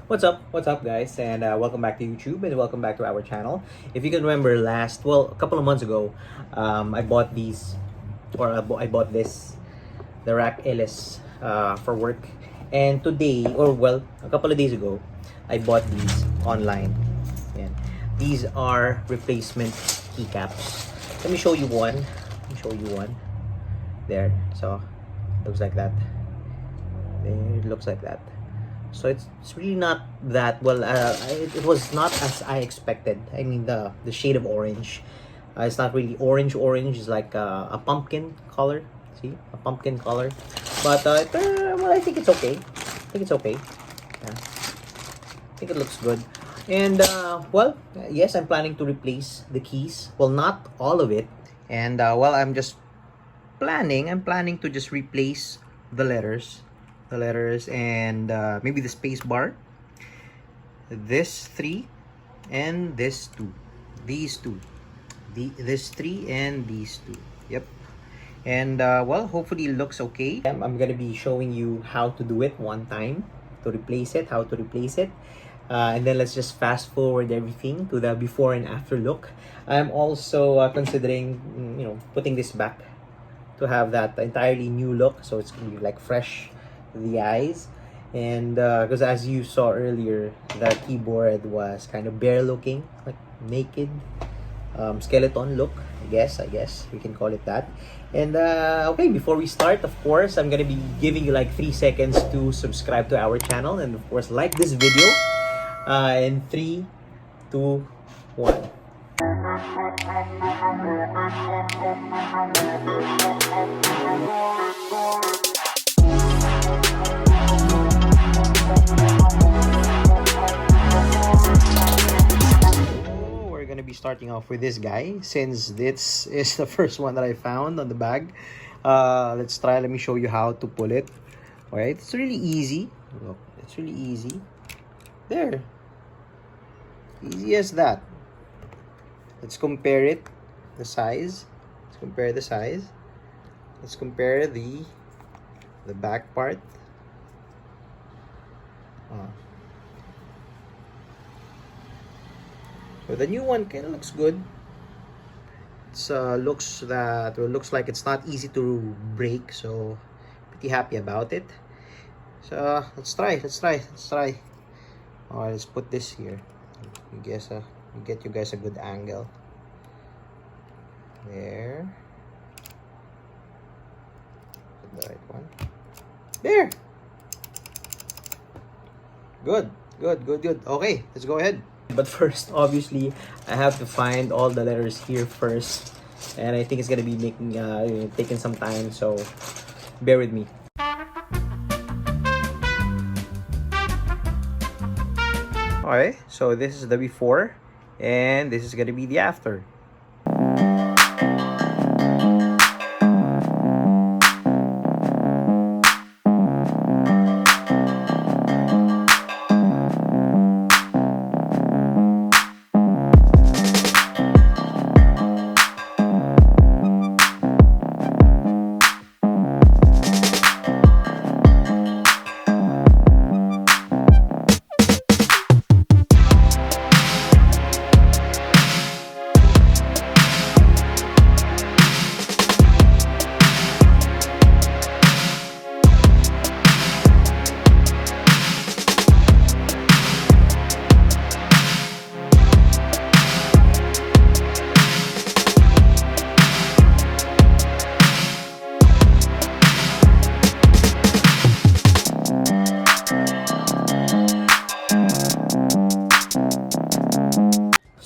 What's up, guys, and welcome back to YouTube and welcome back to our channel. If you can remember, a couple of months ago, I bought these, or I bought this, the Rakk ILIS, for work. And today, a couple of days ago, I bought these online. Yan. These are replacement keycaps. Let me show you one. There. So, looks like that. There, it looks like that. So it's really not that well. It was not as I expected. I mean, the shade of orange. It's not really orange. It's like a pumpkin color. See, a pumpkin color. But I think it's okay. Yeah. I think it looks good. And yes, I'm planning to replace the keys. Well, not all of it. And I'm planning to just replace the letters and maybe the space bar, this 3 and this 2, this 3 and these 2. Yep. And hopefully it looks okay. I'm gonna be showing you how to do it one time, how to replace it, and then let's just fast forward everything to the before and after look. I'm also considering putting this back to have that entirely new look, so it's gonna be like fresh the eyes. And because as you saw earlier, the keyboard was kind of bare looking, like naked, skeleton look, I guess we can call it that. And okay, before we start, of course, I'm gonna be giving you like 3 seconds to subscribe to our channel, and of course like this video in 3, 2, 1. We're gonna be starting off with this guy, since this is the first one that I found on the bag. Let's try. Let me show you how to pull it. All right, it's really easy. Look, it's really easy. There, easy as that. Let's compare it, the size. Let's compare the size. Let's compare the back part. So the new one kind of looks good. It's looks like it's not easy to break, so pretty happy about it. So let's try. All right, let's put this here. Get you guys a good angle. There. The right one. There. Good. Okay, let's go ahead. But first, obviously, I have to find all the letters here first, and I think it's gonna be taking some time, so bear with me. Alright, so this is the before, and this is gonna be the after.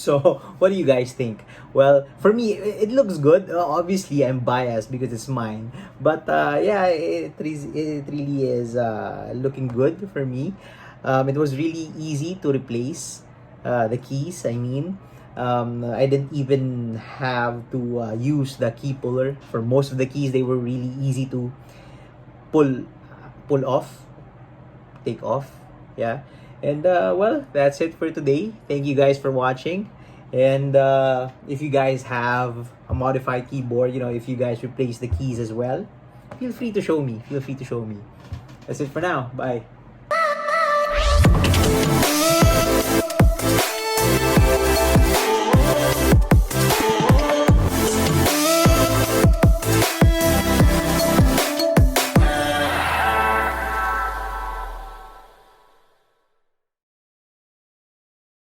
So, what do you guys think? Well, for me, it looks good. Obviously, I'm biased because it's mine. But yeah, it really is looking good for me. It was really easy to replace the keys. I mean, I didn't even have to use the key puller for most of the keys. They were really easy to pull off, take off. Yeah. And that's it for today. Thank you guys for watching. And if you guys have a modified keyboard, if you guys replace the keys as well, feel free to show me. That's it for now. Bye.